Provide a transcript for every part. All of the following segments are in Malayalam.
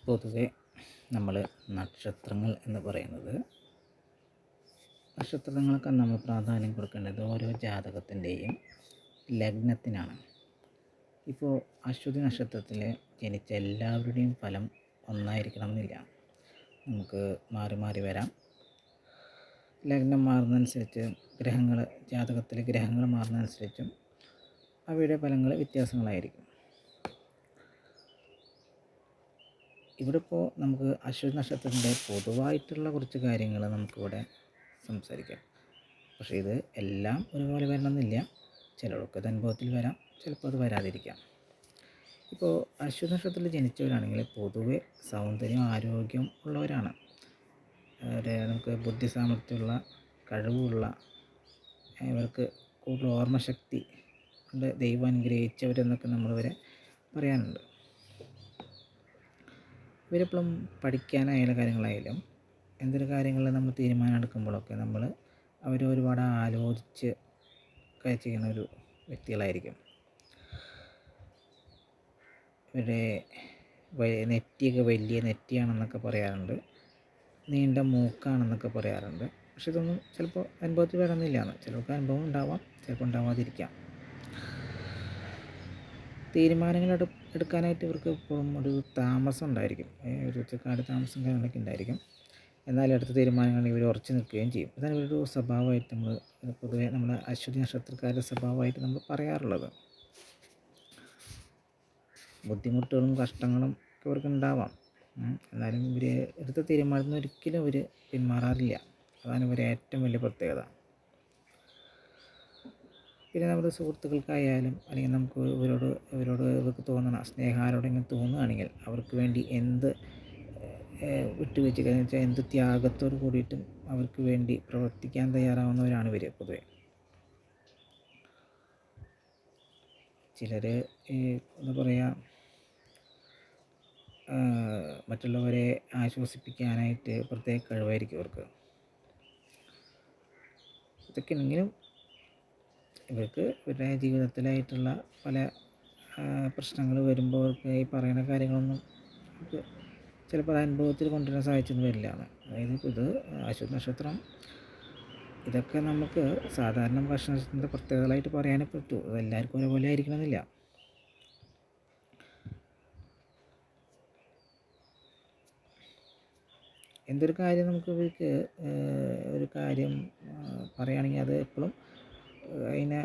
പൊതുവെ നമ്മൾ നക്ഷത്രങ്ങൾ എന്ന് പറയുന്നത്, നക്ഷത്രങ്ങളൊക്കെ നമ്മൾ പ്രാധാന്യം കൊടുക്കേണ്ടത് ഓരോ ജാതകത്തിൻ്റെയും ലഗ്നത്തിനാണ്. ഇപ്പോൾ അശ്വതി നക്ഷത്രത്തിൽ ജനിച്ച എല്ലാവരുടെയും ഫലം ഒന്നായിരിക്കണം എന്നില്ല. നമുക്ക് മാറി മാറി വരാം. ലഗ്നം മാറുന്നതനുസരിച്ച് ജാതകത്തിലെ ഗ്രഹങ്ങൾ മാറുന്നതനുസരിച്ചും അവയുടെ ഫലങ്ങൾ വ്യത്യാസങ്ങളായിരിക്കും. ഇവിടെ ഇപ്പോൾ നമുക്ക് അശ്വതി നക്ഷത്രത്തിൻ്റെ പൊതുവായിട്ടുള്ള കുറച്ച് കാര്യങ്ങൾ നമുക്കിവിടെ സംസാരിക്കാം. പക്ഷേ ഇത് എല്ലാം ഒരുപോലെ വരണമെന്നില്ല. ചിലർക്ക് അത് അനുഭവത്തിൽ വരാം, ചിലപ്പോൾ അത് വരാതിരിക്കാം. ഇപ്പോൾ അശ്വതി നക്ഷത്രത്തിൽ ജനിച്ചവരാണെങ്കിൽ പൊതുവെ സൗന്ദര്യം, ആരോഗ്യം ഉള്ളവരാണ്. നമുക്ക് ബുദ്ധി സാമർഥ്യമുള്ള, കഴിവുള്ള, ഇവർക്ക് കൂടുതൽ ഓർമ്മശക്തി കൊണ്ട് ദൈവം അനുഗ്രഹിച്ചവരെന്നൊക്കെ നമ്മളിവരെ പറയാനുണ്ട്. ഇവരെപ്പോഴും പഠിക്കാനായാലും കാര്യങ്ങളായാലും എന്തൊരു കാര്യങ്ങൾ നമ്മൾ തീരുമാനം എടുക്കുമ്പോഴൊക്കെ നമ്മൾ ഒരുപാട് ആലോചിച്ച് ചെയ്യുന്ന ഒരു വ്യക്തികളായിരിക്കും. ഇവരുടെ നെറ്റിയൊക്കെ വലിയ നെറ്റിയാണെന്നൊക്കെ പറയാറുണ്ട്, നീണ്ട മൂക്കാണെന്നൊക്കെ പറയാറുണ്ട്. പക്ഷെ ഇതൊന്നും ചിലപ്പോൾ അനുഭവത്തിൽ വരണമെന്നില്ല. ചിലർക്ക് അനുഭവം ഉണ്ടാവാം, ചിലപ്പോൾ ഉണ്ടാവാതിരിക്കാം. തീരുമാനങ്ങൾ എടുക്കാനായിട്ട് ഇവർക്ക് എപ്പോഴും ഒരു താമസം ഉണ്ടായിരിക്കും, ഒരു കാട് താമസം കാര്യങ്ങളൊക്കെ ഉണ്ടായിരിക്കും. എന്നാൽ അടുത്ത തീരുമാനങ്ങളിൽ ഇവർ ഉറച്ചു നിൽക്കുകയും ചെയ്യും. അതാണ് ഇവരൊരു സ്വഭാവമായിട്ട് പൊതുവെ നമ്മൾ അശ്വതി നക്ഷത്രക്കാരുടെ സ്വഭാവമായിട്ട് നമ്മൾ പറയാറുള്ളത്. ബുദ്ധിമുട്ടുകളും കഷ്ടങ്ങളും ഒക്കെ ഇവർക്ക് ഉണ്ടാവാം. എന്നാലും ഇവർ എടുത്ത തീരുമാനത്തിൽ നിന്ന് ഒരിക്കലും ഇവർ പിന്മാറാറില്ല. അതാണ് ഇവരെ ഏറ്റവും വലിയ പ്രത്യേകത. പിന്നെ നമ്മുടെ സുഹൃത്തുക്കൾക്കായാലും അല്ലെങ്കിൽ നമുക്ക് ഇവർക്ക് തോന്നണം, സ്നേഹാരോടെങ്കിലും തോന്നുകയാണെങ്കിൽ അവർക്ക് വേണ്ടി എന്ത് വിട്ടുവീഴ്ച വെച്ചാൽ എന്ത് ത്യാഗത്തോട് കൂടിയിട്ടും അവർക്ക് വേണ്ടി പ്രവർത്തിക്കാൻ തയ്യാറാവുന്നവരാണ് ഇവർ പൊതുവെ. ചിലർ എന്താ പറയുക, മറ്റുള്ളവരെ ആശ്വസിപ്പിക്കാനായിട്ട് പ്രത്യേക കഴിവായിരിക്കും അവർക്ക്. ഇതൊക്കെ ഉണ്ടെങ്കിലും ഇവർക്ക് ഇവരുടെ ജീവിതത്തിലായിട്ടുള്ള പല പ്രശ്നങ്ങൾ വരുമ്പോൾ അവർക്ക് ഈ പറയുന്ന കാര്യങ്ങളൊന്നും ചിലപ്പോൾ അനുഭവത്തിൽ കൊണ്ടുവരാൻ സാധിച്ചെന്ന് വരില്ല. അതായത് ഇത് അശ്വതി നക്ഷത്രം, ഇതൊക്കെ നമുക്ക് സാധാരണ നക്ഷത്രത്തിൻ്റെ പ്രത്യേകതകളായിട്ട് പറയാനേ പറ്റൂ. അത് എല്ലാവർക്കും ഒരുപോലെ ആയിരിക്കണമെന്നില്ല. എന്തൊരു കാര്യം നമുക്ക് ഇവർക്ക് ഒരു കാര്യം പറയുകയാണെങ്കിൽ അത് എപ്പോഴും അതിനെ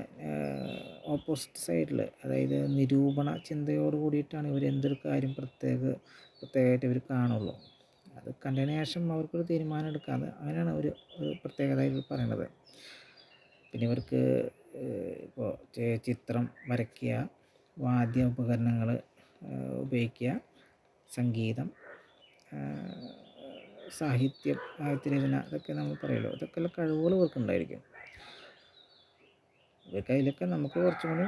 ഓപ്പോസിറ്റ് സൈഡിൽ, അതായത് നിരൂപണ ചിന്തയോട് കൂടിയിട്ടാണ് ഇവർ എന്തൊരു കാര്യം പ്രത്യേകമായിട്ട് ഇവർ കാണുള്ളൂ. അത് കണ്ടതിന് ശേഷം അവർക്കൊരു തീരുമാനം എടുക്കാതെ, അങ്ങനെയാണ് ഒരു പ്രത്യേകതയായിട്ട് പറയുന്നത്. പിന്നെ ഇവർക്ക് ഇപ്പോൾ ചിത്രം വരയ്ക്കുക, വാദ്യ ഉപകരണങ്ങൾ ഉപയോഗിക്കുക, സംഗീതം, സാഹിത്യം, സാഹിത്യരചന, ഇതൊക്കെ നമ്മൾ പറയുമല്ലോ, ഇതൊക്കെയുള്ള കഴിവുകൾ ഇവർക്കുണ്ടായിരിക്കും. ഇവർക്ക് അതിലൊക്കെ നമുക്ക് കുറച്ചും കൂടി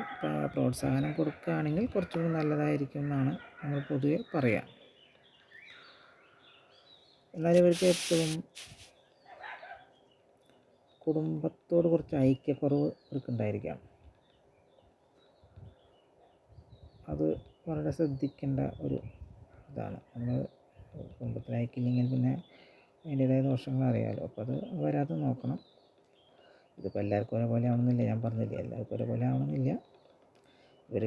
പ്രോത്സാഹനം കൊടുക്കുകയാണെങ്കിൽ കുറച്ചും കൂടി നല്ലതായിരിക്കും എന്നാണ് നമ്മൾ പൊതുവെ പറയാം. എന്നാൽ ഇവർക്ക് എപ്പോഴും കുടുംബത്തോട് കുറച്ച് ഐക്യക്കുറവ് ഇവർക്കുണ്ടായിരിക്കാം. അത് വളരെ ശ്രദ്ധിക്കേണ്ട ഒരു ഇതാണ്. നമ്മൾ കുടുംബത്തിൽ ഐക്യമില്ലെങ്കിൽ പിന്നെ അതിൻ്റേതായ ദോഷങ്ങൾ അറിയാമല്ലോ. അപ്പോൾ അത് വരാതെ നോക്കണം. ഇതിപ്പോൾ എല്ലാവർക്കും ഒരേപോലെ ആവണമെന്നില്ല, ഞാൻ പറഞ്ഞില്ലേ, എല്ലാവർക്കും ഒരേപോലെ ആവണമെന്നില്ല. ഇവർ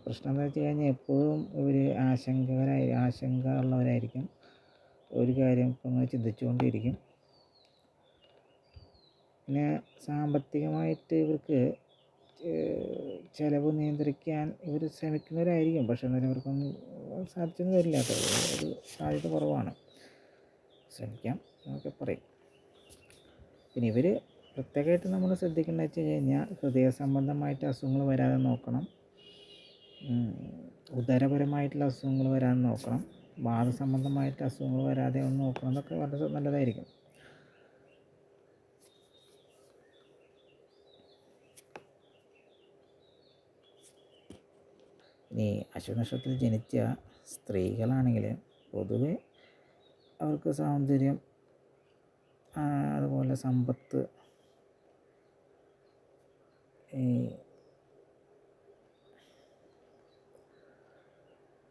പ്രശ്നം എന്താ വെച്ച് കഴിഞ്ഞാൽ എപ്പോഴും ഇവർ ആശങ്ക ഉള്ളവരായിരിക്കും. ഒരു കാര്യം ഇപ്പം അങ്ങനെ ചിന്തിച്ചുകൊണ്ടിരിക്കും. പിന്നെ സാമ്പത്തികമായിട്ട് ഇവർക്ക് ചിലവ് നിയന്ത്രിക്കാൻ ഇവർ ശ്രമിക്കുന്നവരായിരിക്കും. പക്ഷേ എന്നാലും ഇവർക്കൊന്നും സാധിച്ചെന്ന് വരില്ല. ഒരു സാധ്യത കുറവാണ്. ശ്രമിക്കാം എന്നൊക്കെ പറയും. പിന്നെ ഇവർ പ്രത്യേകമായിട്ട് നമ്മൾ ശ്രദ്ധിക്കേണ്ടത് വെച്ച് കഴിഞ്ഞാൽ ഹൃദയ സംബന്ധമായിട്ട് അസുഖങ്ങൾ വരാതെ നോക്കണം, ഉദരപരമായിട്ടുള്ള അസുഖങ്ങൾ വരാതെ നോക്കണം, വാദസംബന്ധമായിട്ട് അസുഖങ്ങൾ വരാതെ ഒന്ന് നോക്കണം. എന്നൊക്കെ വളരെ നല്ലതായിരിക്കും. ഇനി അശ്വതി നക്ഷത്രത്തിൽ ജനിച്ച സ്ത്രീകളാണെങ്കിൽ പൊതുവെ അവർക്ക് സൗന്ദര്യം, അതുപോലെ സമ്പത്ത്,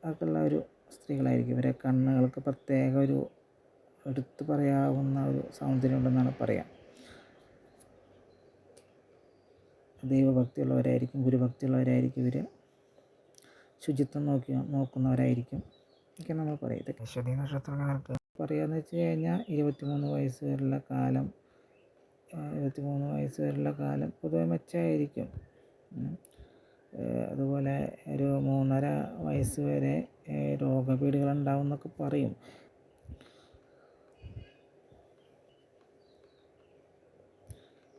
അതൊക്കെയുള്ള ഒരു സ്ത്രീകളായിരിക്കും. ഇവരെ കണ്ണുകൾക്ക് പ്രത്യേക ഒരു എടുത്തു പറയാവുന്ന ഒരു സൗന്ദര്യം ഉണ്ടെന്നാണ് പറയുക. ദൈവഭക്തിയുള്ളവരായിരിക്കും, ഗുരുഭക്തിയുള്ളവരായിരിക്കും ഇവർ. ശുചിത്വം നോക്കുന്നവരായിരിക്കും ഒക്കെ നമ്മൾ പറയും. ഇതൊക്കെ അശ്വതി നക്ഷത്രക്കാർക്ക് പറയുകയെന്ന് വെച്ച് കഴിഞ്ഞാൽ 23 വയസ്സ് വരെയുള്ള കാലം 23 വയസ്സ് വരെയുള്ള കാലം പൊതുവെ മെച്ചമായിരിക്കും. അതുപോലെ ഒരു 3.5 വയസ്സ് വരെ രോഗപീഠകളുണ്ടാവും എന്നൊക്കെ പറയും.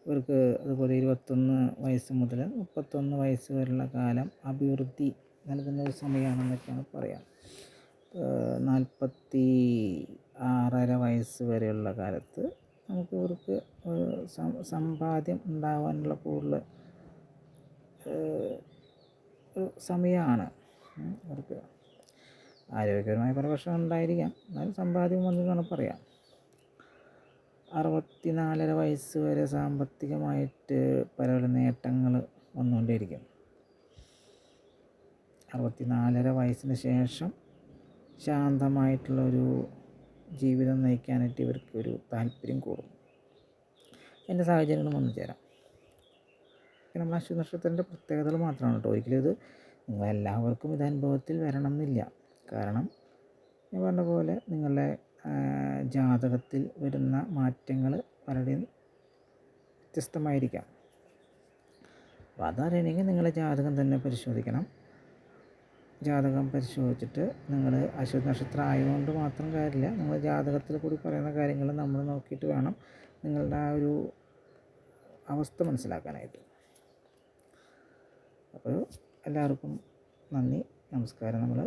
ഇവർക്ക് അതുപോലെ 21 വയസ്സ് മുതൽ 31 വയസ്സ് വരെയുള്ള കാലം അഭിവൃദ്ധി നൽകുന്ന ഒരു സമയമാണെന്നൊക്കെയാണ് പറയാം. 46.5 വയസ്സ് വരെയുള്ള കാലത്ത് നമുക്ക് ഇവർക്ക് സമ്പാദ്യം ഉണ്ടാകാനുള്ള കൂടുതൽ ഒരു സമയമാണ്. അവർക്ക് ആരോഗ്യപരമായ പല പ്രശ്നം ഉണ്ടായിരിക്കാം, എന്നാലും സമ്പാദ്യം വന്നെന്നാണ് പറയാം. 64.5 വയസ്സ് വരെ സാമ്പത്തികമായിട്ട് പല നേട്ടങ്ങൾ വന്നുകൊണ്ടേയിരിക്കും. 64.5 വയസ്സിന് ശേഷം ശാന്തമായിട്ടുള്ളൊരു ജീവിതം നയിക്കാനായിട്ട് ഇവർക്ക് ഒരു താല്പര്യം കൂടും. എൻ്റെ സാഹചര്യങ്ങളും വന്നു ചേരാം. നമ്മൾ അശ്വതി നക്ഷത്രത്തിൻ്റെ പ്രത്യേകതകൾ മാത്രമാണ് കേട്ടോ. ഒരിക്കലും ഇത് നിങ്ങളെല്ലാവർക്കും ഇത് അനുഭവത്തിൽ വരണം എന്നില്ല. കാരണം ഞാൻ പറഞ്ഞ പോലെ നിങ്ങളുടെ ജാതകത്തിൽ വരുന്ന മാറ്റങ്ങൾ പലരുടെയും വ്യത്യസ്തമായിരിക്കാം. അപ്പോൾ അതറിയണമെങ്കിൽ നിങ്ങളുടെ ജാതകം തന്നെ പരിശോധിക്കണം. ജാതകം പരിശോധിച്ചിട്ട് നിങ്ങൾ അശ്വതി നക്ഷത്രം ആയതുകൊണ്ട് മാത്രം കാര്യമില്ല, നിങ്ങൾ ജാതകത്തിൽ കൂടി പറയുന്ന കാര്യങ്ങൾ നമ്മൾ നോക്കിയിട്ട് വേണം നിങ്ങളുടെ ആ ഒരു അവസ്ഥ മനസ്സിലാക്കാനായിട്ട്. അപ്പോൾ എല്ലാവർക്കും നന്ദി, നമസ്കാരം. നമ്മൾ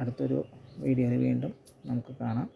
അടുത്തൊരു വീഡിയോയിൽ വീണ്ടും നമുക്ക് കാണാം.